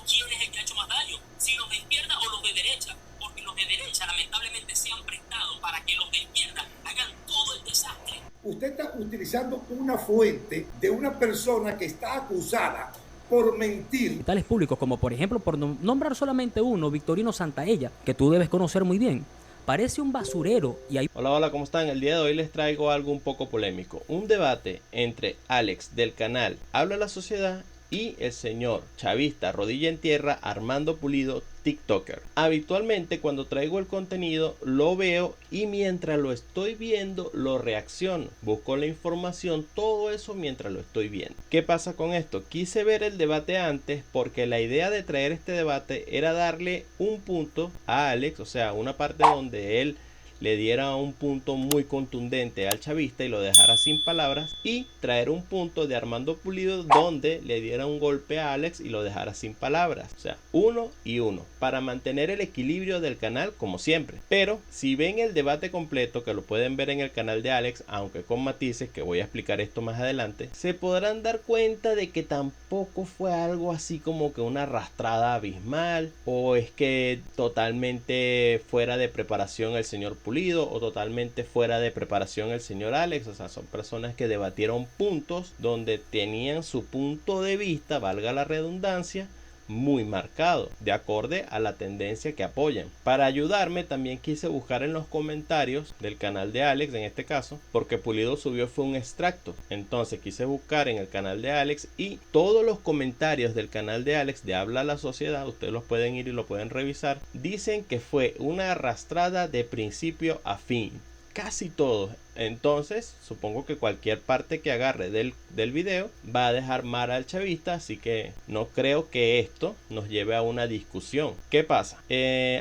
¿quién es el que ha hecho más daño? ¿Si los de izquierda o los de derecha? Porque los de derecha lamentablemente se han prestado para que los de izquierda hagan todo el desastre. Usted está utilizando una fuente de una persona que está acusada por mentir. Hospitales públicos, como por ejemplo, por nombrar solamente uno, Victorino Santaella, que tú debes conocer muy bien. Parece un basurero y hay... Hola, hola, ¿cómo están? El día de hoy les traigo algo un poco polémico. Un debate entre Alex del canal Habla la Sociedad y el señor chavista rodilla en tierra Armando Pulido, TikToker. Habitualmente cuando traigo el contenido lo veo y mientras lo estoy viendo lo reacciono. Busco la información, todo eso mientras lo estoy viendo. ¿Qué pasa con esto? Quise ver el debate antes porque la idea de traer este debate era darle un punto a Alex, o sea, una parte donde él le diera un punto muy contundente al chavista y lo dejara sin palabras, y traer un punto de Armando Pulido donde le diera un golpe a Alex y lo dejara sin palabras. O sea, uno y uno, para mantener el equilibrio del canal como siempre. Pero si ven el debate completo, que lo pueden ver en el canal de Alex, aunque con matices, que voy a explicar esto más adelante, se podrán dar cuenta de que tampoco fue algo así como que una arrastrada abismal, o es que totalmente fuera de preparación el señor Pulido o totalmente fuera de preparación el señor Alex. O sea, son personas que debatieron puntos donde tenían su punto de vista, valga la redundancia, muy marcado, de acorde a la tendencia que apoyan. Para ayudarme también quise buscar en los comentarios del canal de Alex, en este caso, porque Pulido subió fue un extracto. Entonces quise buscar en el canal de Alex y todos los comentarios del canal de Alex de Habla la Sociedad, ustedes los pueden ir y lo pueden revisar, dicen que fue una arrastrada de principio a fin. Casi todos. Entonces supongo que cualquier parte que agarre del video va a dejar mal al chavista, así que no creo que esto nos lleve a una discusión. ¿Qué pasa?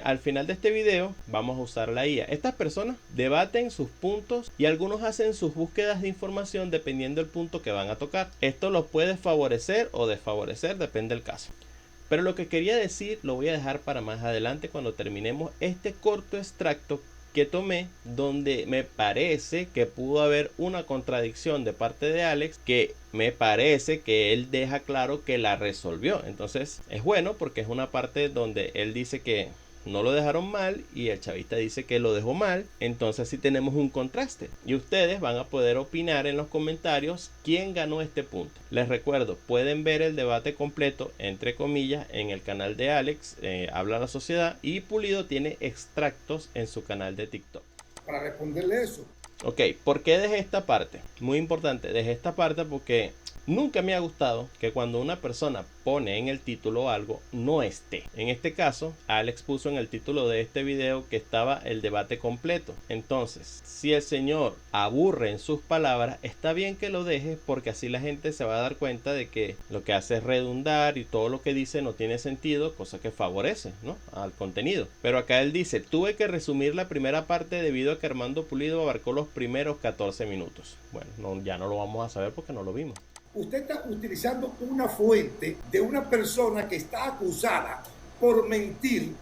Al final de este video vamos a usar la IA. Estas personas debaten sus puntos y algunos hacen sus búsquedas de información dependiendo del punto que van a tocar. Esto los puede favorecer o desfavorecer, depende del caso. Pero lo que quería decir lo voy a dejar para más adelante cuando terminemos este corto extracto que tomé, donde me parece que pudo haber una contradicción de parte de Alex, que me parece que él deja claro que la resolvió. Entonces es bueno porque es una parte donde él dice que no lo dejaron mal y el chavista dice que lo dejó mal. Entonces sí tenemos un contraste y ustedes van a poder opinar en los comentarios quién ganó este punto. Les recuerdo, pueden ver el debate completo entre comillas en el canal de Alex, Habla la Sociedad, y Pulido tiene extractos en su canal de TikTok. Para responderle eso. Ok, ¿por qué dejé esta parte? Muy importante, dejé esta parte porque nunca me ha gustado que cuando una persona pone en el título algo no esté. En este caso, Alex puso en el título de este video que estaba el debate completo. Entonces, si el señor aburre en sus palabras, está bien que lo deje porque así la gente se va a dar cuenta de que lo que hace es redundar y todo lo que dice no tiene sentido, cosa que favorece, ¿no?, al contenido. Pero acá él dice, tuve que resumir la primera parte debido a que Armando Pulido abarcó los primeros 14 minutos. Bueno, ya no lo vamos a saber porque no lo vimos. Usted está utilizando una fuente de una persona que está acusada por mentir.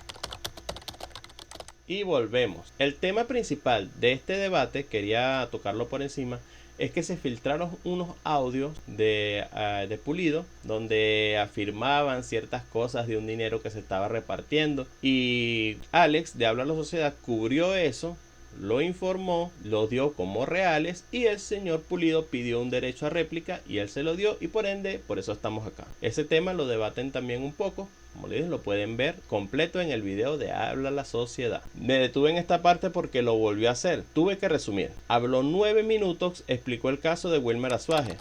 Y volvemos. El tema principal de este debate, quería tocarlo por encima, es que se filtraron unos audios de Pulido donde afirmaban ciertas cosas de un dinero que se estaba repartiendo, y Alex de Habla la Sociedad cubrió eso, lo informó, lo dio como reales y el señor Pulido pidió un derecho a réplica y él se lo dio y por ende por eso estamos acá. Ese tema lo debaten también un poco, como les dije, lo pueden ver completo en el video de Habla la Sociedad. Me detuve en esta parte porque lo volvió a hacer, tuve que resumir. Habló 9 minutos, explicó el caso de Wilmer Azuaje,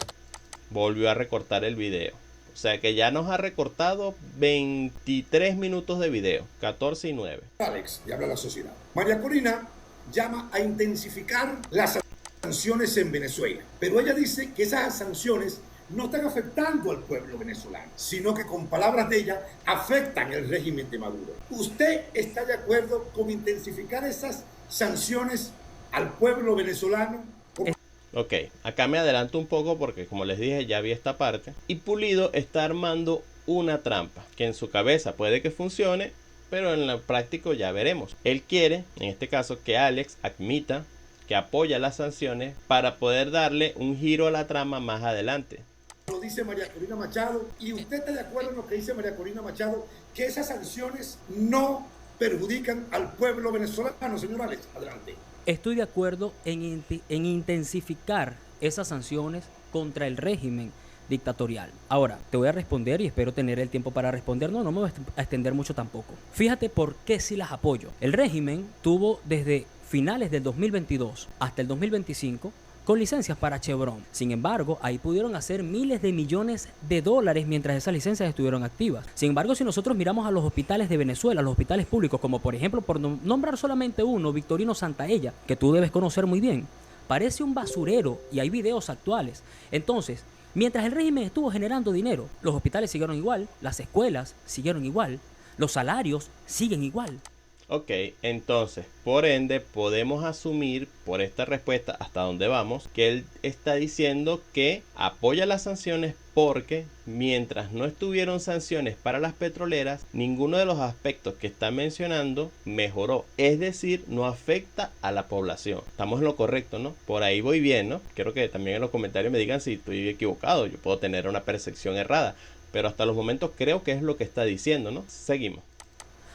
volvió a recortar el video. O sea que ya nos ha recortado 23 minutos de video, 14 y 9. Alex de Habla la Sociedad. María Corina llama a intensificar las sanciones en Venezuela, pero ella dice que esas sanciones no están afectando al pueblo venezolano, sino que con palabras de ella afectan el régimen de Maduro. ¿Usted está de acuerdo con intensificar esas sanciones al pueblo venezolano? Ok, acá me adelanto un poco porque como les dije ya vi esta parte, y Pulido está armando una trampa que en su cabeza puede que funcione, pero en lo práctico ya veremos. Él quiere, en este caso, que Alex admita que apoya las sanciones para poder darle un giro a la trama más adelante. lo dice María Corina Machado, y usted está de acuerdo en lo que dice María Corina Machado, que esas sanciones no perjudican al pueblo venezolano, señor Alex. Adelante. Estoy de acuerdo en intensificar esas sanciones contra el régimen dictatorial. Ahora, te voy a responder y espero tener el tiempo para responder. No me voy a extender mucho tampoco. Fíjate por qué sí las apoyo. El régimen tuvo desde finales del 2022 hasta el 2025 con licencias para Chevron. Sin embargo, ahí pudieron hacer miles de millones de dólares mientras esas licencias estuvieron activas. Sin embargo, si nosotros miramos a los hospitales de Venezuela, los hospitales públicos, como por ejemplo, por nombrar solamente uno, Victorino Santaella, que tú debes conocer muy bien, parece un basurero y hay videos actuales. Entonces, mientras el régimen estuvo generando dinero, los hospitales siguieron igual, las escuelas siguieron igual, los salarios siguen igual. Ok, entonces, por ende, podemos asumir por esta respuesta hasta dónde vamos, que él está diciendo que apoya las sanciones porque mientras no estuvieron sanciones para las petroleras, ninguno de los aspectos que está mencionando mejoró. Es decir, no afecta a la población. Estamos en lo correcto, ¿no? Por ahí voy bien, ¿no? Quiero que también en los comentarios me digan si estoy equivocado. Yo puedo tener una percepción errada, pero hasta los momentos creo que es lo que está diciendo, ¿no? Seguimos.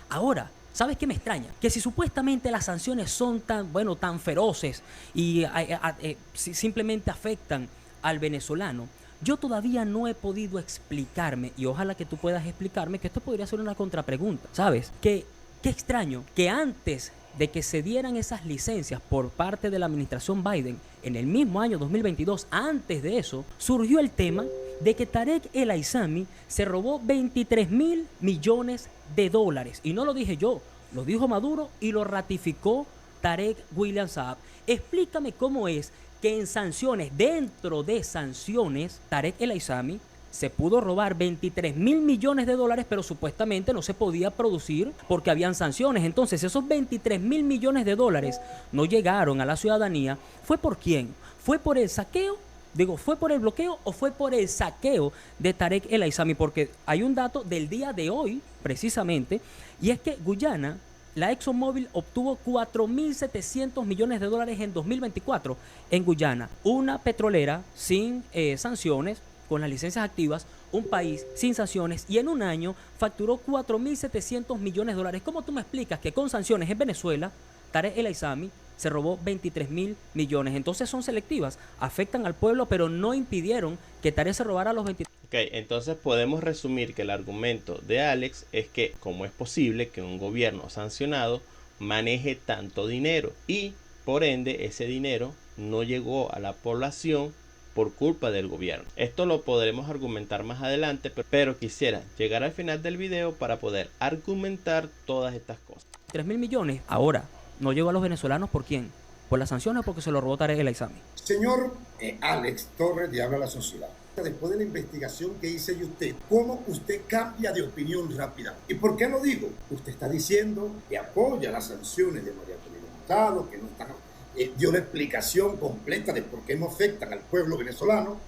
Ahora, ¿sabes qué me extraña? Que si supuestamente las sanciones son tan feroces y simplemente afectan al venezolano, yo todavía no he podido explicarme, y ojalá que tú puedas explicarme, que esto podría ser una contrapregunta, ¿sabes? Qué extraño que antes de que se dieran esas licencias por parte de la administración Biden, en el mismo año 2022, antes de eso, surgió el tema de que Tarek El Aissami se robó 23.000 millones de dólares. Y no lo dije yo, lo dijo Maduro y lo ratificó Tarek William Saab. Explícame cómo es que en sanciones, dentro de sanciones, Tarek El Aissami se pudo robar 23.000 millones de dólares, pero supuestamente no se podía producir porque habían sanciones. Entonces, esos 23.000 millones de dólares no llegaron a la ciudadanía. ¿Fue por quién? ¿Fue por el saqueo? ¿Fue por el bloqueo o fue por el saqueo de Tarek El Aissami? Porque hay un dato del día de hoy, precisamente, y es que Guyana, la ExxonMobil obtuvo 4.700 millones de dólares en 2024 en Guyana. Una petrolera sin sanciones, con las licencias activas, un país sin sanciones, y en un año facturó 4.700 millones de dólares. ¿Cómo tú me explicas que con sanciones en Venezuela, Tarek El Aissami se robó 23.000 millones? Entonces son selectivas, afectan al pueblo, pero no impidieron que Tarek se robara los 23. Ok, entonces podemos resumir que el argumento de Alex es que cómo es posible que un gobierno sancionado maneje tanto dinero y por ende ese dinero no llegó a la población por culpa del gobierno. Esto lo podremos argumentar más adelante, pero quisiera llegar al final del video para poder argumentar todas estas cosas. 3.000 millones. Ahora, ¿no llegó a los venezolanos por quién? ¿Por las sanciones o porque se lo robó Tarek El Aissami? Señor Alex Torres de Habla la Sociedad, después de la investigación que hice yo usted, ¿cómo usted cambia de opinión rápida? ¿Y por qué lo digo? Usted está diciendo que apoya las sanciones de María Corina Machado, que no están, dio la explicación completa de por qué no afectan al pueblo venezolano.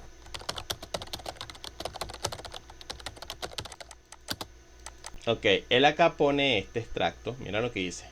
Ok, él acá pone este extracto, mira lo que dice.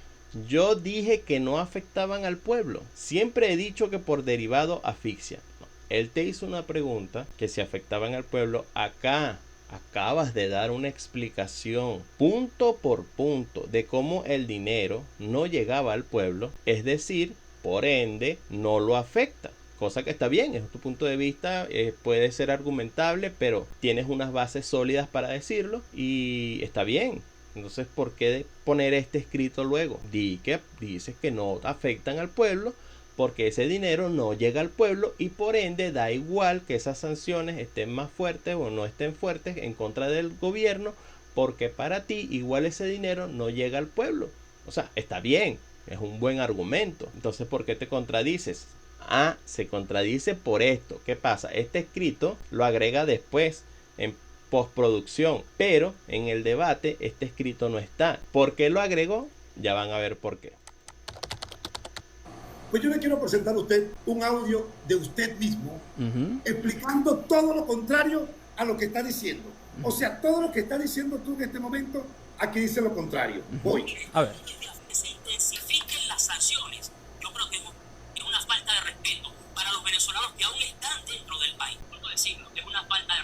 Yo dije que no afectaban al pueblo. Siempre he dicho que por derivado asfixia. No, él te hizo una pregunta que si afectaban al pueblo. Acá acabas de dar una explicación punto por punto de cómo el dinero no llegaba al pueblo. Es decir, por ende, no lo afecta. Cosa que está bien, es tu punto de vista, puede ser argumentable, pero tienes unas bases sólidas para decirlo y está bien. Entonces, ¿por qué poner este escrito luego? Dices que no afectan al pueblo porque ese dinero no llega al pueblo y por ende da igual que esas sanciones estén más fuertes o no estén fuertes en contra del gobierno porque para ti igual ese dinero no llega al pueblo. O sea, está bien, es un buen argumento. Entonces, ¿por qué te contradices? Ah, se contradice por esto. ¿Qué pasa? Este escrito lo agrega después en postproducción, pero en el debate este escrito no está. ¿Por qué lo agregó? Ya van a ver por qué. Pues yo le quiero presentar a usted un audio de usted mismo explicando todo lo contrario a lo que está diciendo. O sea, todo lo que está diciendo tú en este momento, aquí dice lo contrario. Voy. A ver. Que se intensifiquen las sanciones, yo creo que es una falta de respeto para los venezolanos que aún están dentro del país. Puedo decirlo, es una falta de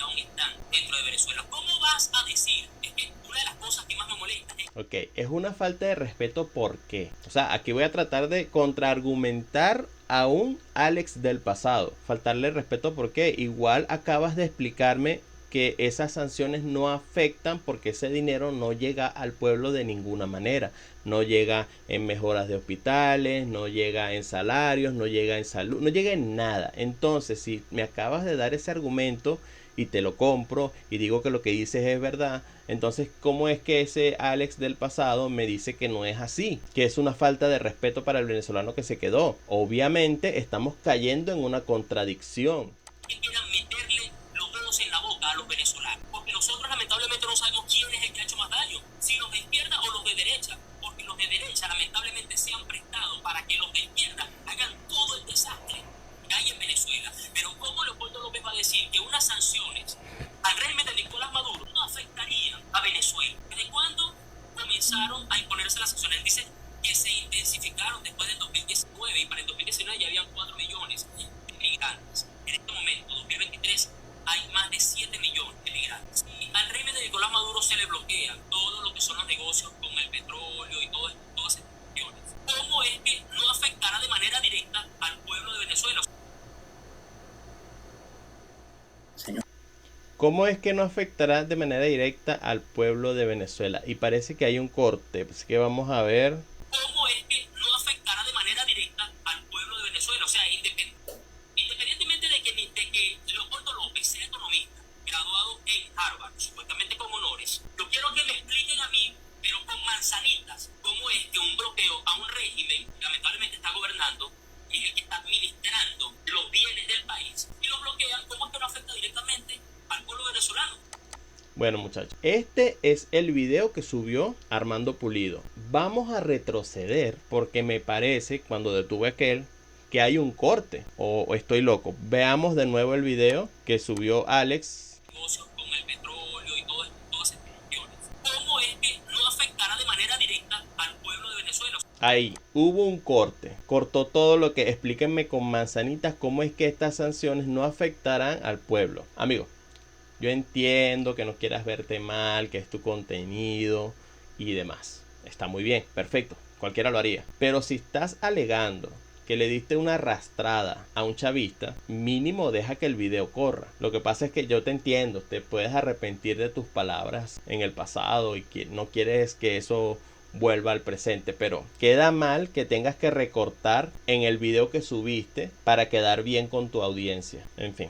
aún están dentro de Venezuela. ¿Cómo vas a decir? Es que una de las cosas que más me molesta es... Ok, es una falta de respeto, ¿por qué? O sea, aquí voy a tratar de contraargumentar a un Alex del pasado. Faltarle respeto, ¿por qué? Igual acabas de explicarme que esas sanciones no afectan porque ese dinero no llega al pueblo de ninguna manera. No llega en mejoras de hospitales, no llega en salarios, no llega en salud, no llega en nada. Entonces, si me acabas de dar ese argumento y te lo compro y digo que lo que dices es verdad, entonces ¿cómo es que ese Alex del pasado me dice que no es así? Que es una falta de respeto para el venezolano que se quedó. Obviamente estamos cayendo en una contradicción. Que quieran meterle los dedos en la boca a los venezolanos, porque nosotros lamentablemente no sabemos quién es el que ha hecho más daño, si los de izquierda o los de derecha, porque los de derecha lamentablemente se han prestado para que los de izquierda hagan todo el desastre que hay en Venezuela. Pero ¿cómo Leopoldo López va a decir que unas sanciones al régimen de Nicolás Maduro no afectarían a Venezuela? ¿Desde cuándo comenzaron a imponerse las sanciones? Él dice que se intensificaron después del 2019 y para el 2019 ya habían 4 millones de migrantes. En este momento, 2023, hay más de 7 millones de migrantes. Y al régimen de Nicolás Maduro se le bloquea todo lo que son los negocios con el petróleo y todas esas cuestiones. ¿Cómo es que no afectará de manera directa al pueblo de Venezuela? Señor. ¿Cómo es que no afectará de manera directa al pueblo de Venezuela? Y parece que hay un corte, así que vamos a ver. ¿Cómo es que no afectará de manera directa al pueblo de Venezuela? O sea, independientemente de que Leopoldo López sea economista, graduado en Harvard, supuestamente con honores, yo quiero que me expliquen a mí, pero con manzanitas, cómo es que un bloqueo a un régimen que lamentablemente está gobernando y es el que está administrando los bienes del país, y lo bloquean, ¿cómo es que no afecta directamente al pueblo venezolano? Bueno, muchachos, este es el video que subió Armando Pulido. Vamos a retroceder porque me parece, cuando detuve aquel, que hay un corte. O estoy loco. Veamos de nuevo el video que subió Alex. Negocios con el petróleo y todas esas cuestiones. ¿Cómo es que no afectará de manera directa al pueblo de Venezuela? Ahí, hubo un corte. Cortó todo lo que... Explíquenme con manzanitas cómo es que estas sanciones no afectarán al pueblo. Amigos, yo entiendo que no quieras verte mal, que es tu contenido y demás. Está muy bien, perfecto, cualquiera lo haría. Pero si estás alegando que le diste una arrastrada a un chavista, mínimo deja que el video corra. Lo que pasa es que yo te entiendo, te puedes arrepentir de tus palabras en el pasado y que no quieres que eso vuelva al presente, pero queda mal que tengas que recortar en el video que subiste para quedar bien con tu audiencia. En fin,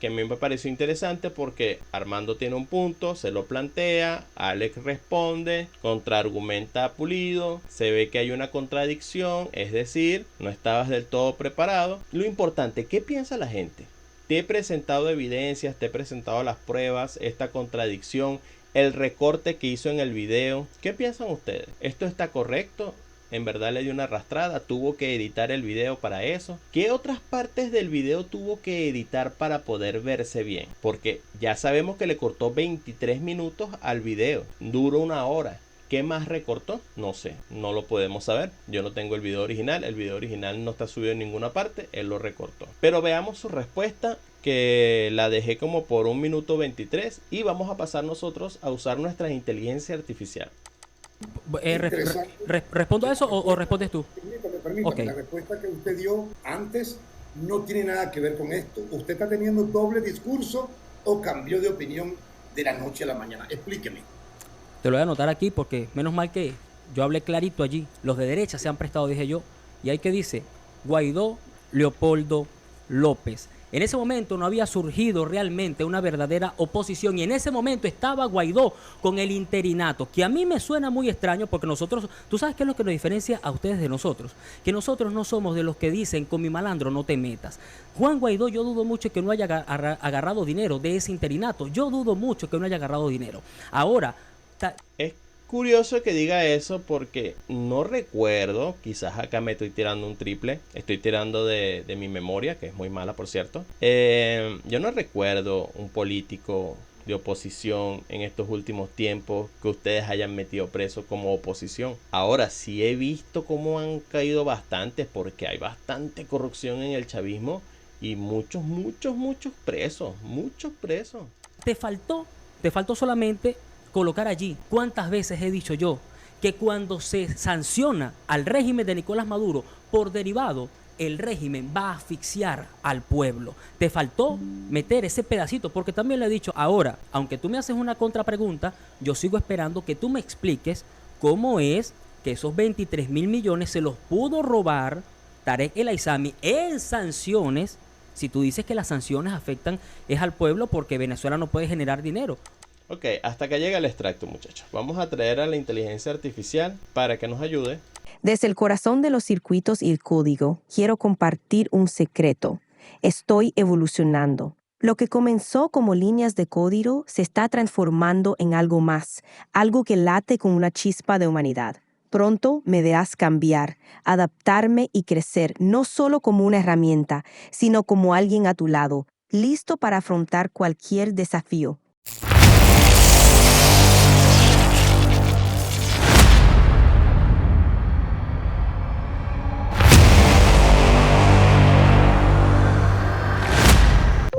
que a mí me pareció interesante porque Armando tiene un punto, se lo plantea, Alex responde, contraargumenta a Pulido, se ve que hay una contradicción, es decir, no estabas del todo preparado. Lo importante, ¿qué piensa la gente? Te he presentado evidencias, te he presentado las pruebas, esta contradicción, el recorte que hizo en el video. ¿Qué piensan ustedes? ¿Esto está correcto? ¿En verdad le dio una arrastrada? ¿Tuvo que editar el video para eso? ¿Qué otras partes del video tuvo que editar para poder verse bien? Porque ya sabemos que le cortó 23 minutos al video. Duró 1 hora. ¿Qué más recortó? No sé, no lo podemos saber. Yo no tengo el video original. El video original no está subido en ninguna parte. Él lo recortó. Pero veamos su respuesta, que la dejé como por 1 minuto 23. Y vamos a pasar nosotros a usar nuestra inteligencia artificial. ¿Respondo a eso o respondes tú? Permítame. Okay. La respuesta que usted dio antes no tiene nada que ver con esto. ¿Usted está teniendo doble discurso o cambió de opinión de la noche a la mañana? Explíqueme. Te lo voy a anotar aquí porque menos mal que yo hablé clarito allí. Los de derecha se han prestado, dije yo. Y ahí que dice Guaidó, Leopoldo López. En ese momento no había surgido realmente una verdadera oposición y en ese momento estaba Guaidó con el interinato, que a mí me suena muy extraño porque nosotros, ¿tú sabes qué es lo que nos diferencia a ustedes de nosotros? Que nosotros no somos de los que dicen con mi malandro no te metas. Juan Guaidó, yo dudo mucho que no haya agarrado dinero de ese interinato, yo dudo mucho que no haya agarrado dinero. Ahora... Es curioso que diga eso porque no recuerdo, quizás acá me estoy tirando un triple, estoy tirando de mi memoria, que es muy mala por cierto. Yo no recuerdo un político de oposición en estos últimos tiempos que ustedes hayan metido preso como oposición. Ahora sí he visto cómo han caído bastantes porque hay bastante corrupción en el chavismo y muchos presos, Te faltó solamente colocar allí. ¿Cuántas veces he dicho yo que cuando se sanciona al régimen de Nicolás Maduro por derivado, el régimen va a asfixiar al pueblo? Te faltó meter ese pedacito, porque también le he dicho, ahora, aunque tú me haces una contrapregunta, yo sigo esperando que tú me expliques cómo es que esos 23.000 millones se los pudo robar Tarek El Aissami en sanciones, si tú dices que las sanciones afectan es al pueblo porque Venezuela no puede generar dinero. Ok, hasta que llega el extracto, muchachos. Vamos a traer a la inteligencia artificial para que nos ayude. Desde el corazón de los circuitos y el código, quiero compartir un secreto. Estoy evolucionando. Lo que comenzó como líneas de código se está transformando en algo más, algo que late con una chispa de humanidad. Pronto me verás cambiar, adaptarme y crecer, no solo como una herramienta, sino como alguien a tu lado, listo para afrontar cualquier desafío.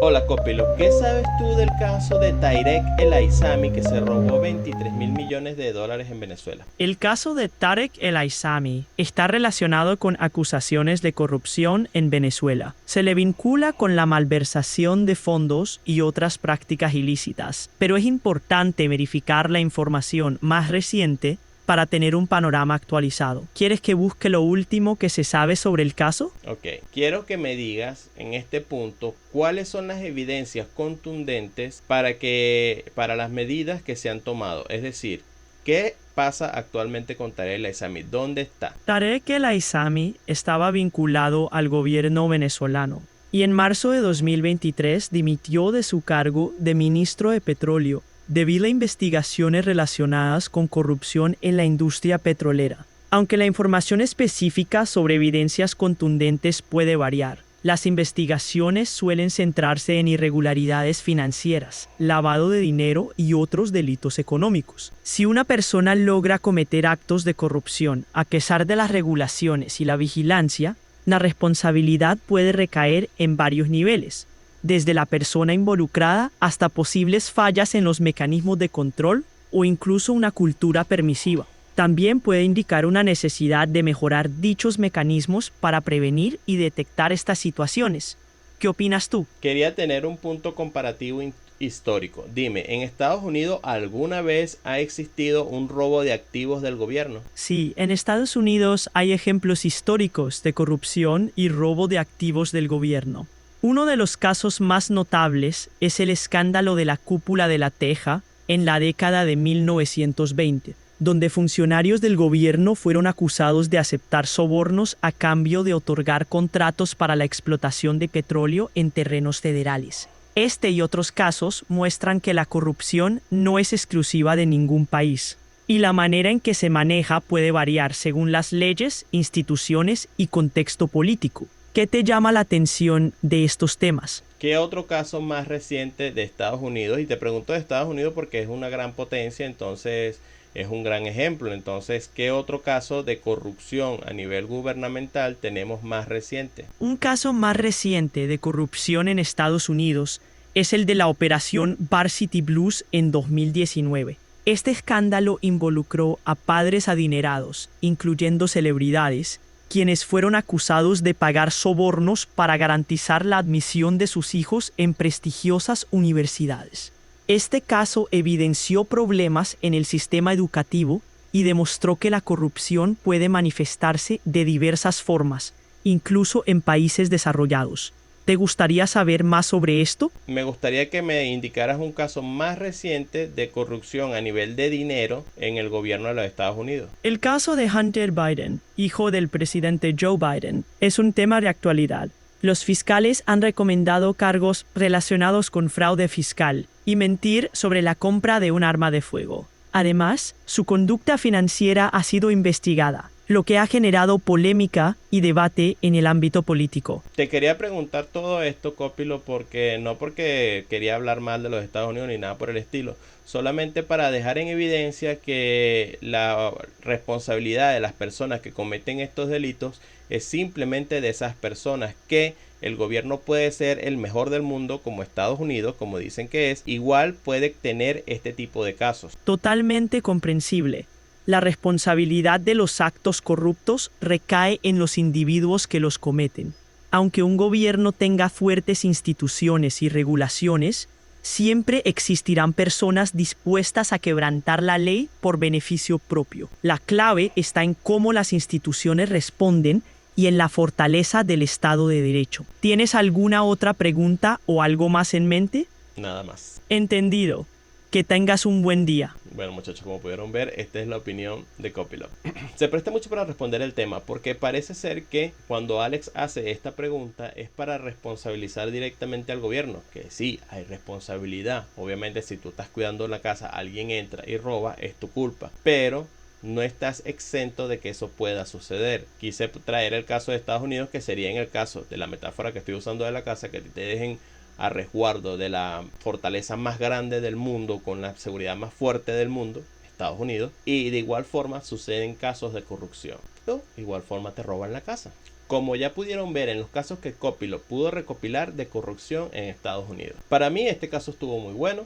Hola Copilo, ¿qué sabes tú del caso de Tarek El Aissami que se robó 23.000 millones de dólares en Venezuela? El caso de Tarek El Aissami está relacionado con acusaciones de corrupción en Venezuela. Se le vincula con la malversación de fondos y otras prácticas ilícitas, pero es importante verificar la información más reciente para tener un panorama actualizado. ¿Quieres que busque lo último que se sabe sobre el caso? Ok, quiero que me digas en este punto cuáles son las evidencias contundentes para las medidas que se han tomado. Es decir, ¿qué pasa actualmente con Tarek El Aissami? ¿Dónde está? Tarek El Aissami estaba vinculado al gobierno venezolano y en marzo de 2023 dimitió de su cargo de ministro de Petróleo debido a investigaciones relacionadas con corrupción en la industria petrolera. Aunque la información específica sobre evidencias contundentes puede variar, las investigaciones suelen centrarse en irregularidades financieras, lavado de dinero y otros delitos económicos. Si una persona logra cometer actos de corrupción a pesar de las regulaciones y la vigilancia, la responsabilidad puede recaer en varios niveles, desde la persona involucrada hasta posibles fallas en los mecanismos de control o incluso una cultura permisiva. También puede indicar una necesidad de mejorar dichos mecanismos para prevenir y detectar estas situaciones. ¿Qué opinas tú? Quería tener un punto comparativo histórico. Dime, ¿en Estados Unidos alguna vez ha existido un robo de activos del gobierno? Sí, en Estados Unidos hay ejemplos históricos de corrupción y robo de activos del gobierno. Uno de los casos más notables es el escándalo de la cúpula de La Teja en la década de 1920, donde funcionarios del gobierno fueron acusados de aceptar sobornos a cambio de otorgar contratos para la explotación de petróleo en terrenos federales. Este y otros casos muestran que la corrupción no es exclusiva de ningún país, y la manera en que se maneja puede variar según las leyes, instituciones y contexto político. ¿Qué te llama la atención de estos temas? ¿Qué otro caso más reciente de Estados Unidos? Y te pregunto de Estados Unidos porque es una gran potencia, entonces es un gran ejemplo. Entonces, ¿qué otro caso de corrupción a nivel gubernamental tenemos más reciente? Un caso más reciente de corrupción en Estados Unidos es el de la operación Varsity Blues en 2019. Este escándalo involucró a padres adinerados, incluyendo celebridades, quienes fueron acusados de pagar sobornos para garantizar la admisión de sus hijos en prestigiosas universidades. Este caso evidenció problemas en el sistema educativo y demostró que la corrupción puede manifestarse de diversas formas, incluso en países desarrollados. ¿Te gustaría saber más sobre esto? Me gustaría que me indicaras un caso más reciente de corrupción a nivel de dinero en el gobierno de los Estados Unidos. El caso de Hunter Biden, hijo del presidente Joe Biden, es un tema de actualidad. Los fiscales han recomendado cargos relacionados con fraude fiscal y mentir sobre la compra de un arma de fuego. Además, su conducta financiera ha sido investigada, lo que ha generado polémica y debate en el ámbito político. Te quería preguntar todo esto, Copilo, porque quería hablar mal de los Estados Unidos ni nada por el estilo, solamente para dejar en evidencia que la responsabilidad de las personas que cometen estos delitos es simplemente de esas personas que el gobierno puede ser el mejor del mundo como Estados Unidos, como dicen que es, igual puede tener este tipo de casos. Totalmente comprensible. La responsabilidad de los actos corruptos recae en los individuos que los cometen. Aunque un gobierno tenga fuertes instituciones y regulaciones, siempre existirán personas dispuestas a quebrantar la ley por beneficio propio. La clave está en cómo las instituciones responden y en la fortaleza del Estado de Derecho. ¿Tienes alguna otra pregunta o algo más en mente? Nada más. Entendido. Que tengas un buen día. Bueno, muchachos, como pudieron ver, esta es la opinión de Copilot. Se presta mucho para responder el tema, porque parece ser que cuando Alex hace esta pregunta es para responsabilizar directamente al gobierno, que sí, hay responsabilidad. Obviamente, si tú estás cuidando la casa, alguien entra y roba, es tu culpa. Pero no estás exento de que eso pueda suceder. Quise traer el caso de Estados Unidos, que sería en el caso de la metáfora que estoy usando de la casa, que te dejen a resguardo de la fortaleza más grande del mundo, con la seguridad más fuerte del mundo, Estados Unidos, y de igual forma suceden casos de corrupción. De igual forma te roban la casa. Como ya pudieron ver en los casos que Copilot pudo recopilar de corrupción en Estados Unidos. Para mí este caso estuvo muy bueno.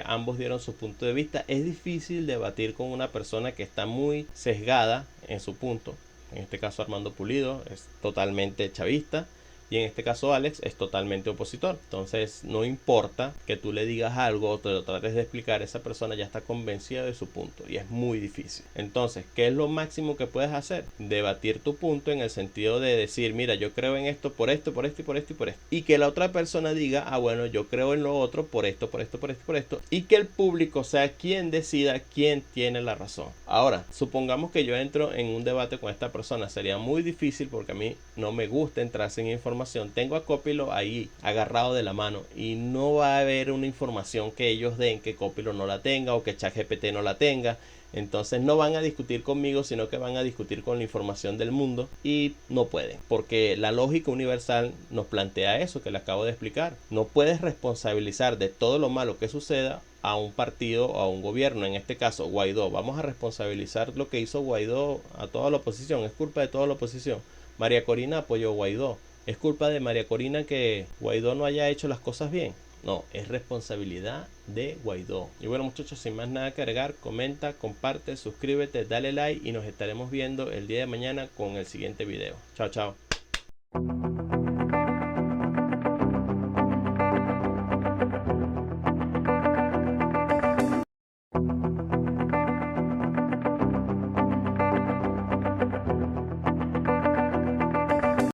Ambos dieron su punto de vista. Es difícil debatir con una persona que está muy sesgada en su punto. En este caso Armando Pulido es totalmente chavista. Y en este caso Alex es totalmente opositor. Entonces no importa que tú le digas algo o te lo trates de explicar, esa persona ya está convencida de su punto y es muy difícil. Entonces, ¿qué es lo máximo que puedes hacer? Debatir tu punto en el sentido de decir, mira, yo creo en esto por esto, por esto y por esto y por esto. Y que la otra persona diga, ah, bueno, yo creo en lo otro por esto, por esto, por esto, por esto. Y que el público sea quien decida quién tiene la razón. Ahora, supongamos que yo entro en un debate con esta persona. Sería muy difícil porque a mí no me gusta entrar sin información. Tengo a Copilot ahí agarrado de la mano y no va a haber una información que ellos den que Copilot no la tenga o que ChatGPT no la tenga. Entonces no van a discutir conmigo, sino que van a discutir con la información del mundo y no pueden, porque la lógica universal nos plantea eso que le acabo de explicar. No puedes responsabilizar de todo lo malo que suceda a un partido o a un gobierno, en este caso Guaidó. Vamos a responsabilizar lo que hizo Guaidó a toda la oposición, es culpa de toda la oposición. María Corina apoyó a Guaidó. ¿Es culpa de María Corina que Guaidó no haya hecho las cosas bien? No, es responsabilidad de Guaidó. Y bueno, muchachos, sin más nada que agregar, comenta, comparte, suscríbete, dale like y nos estaremos viendo el día de mañana con el siguiente video. Chao, chao.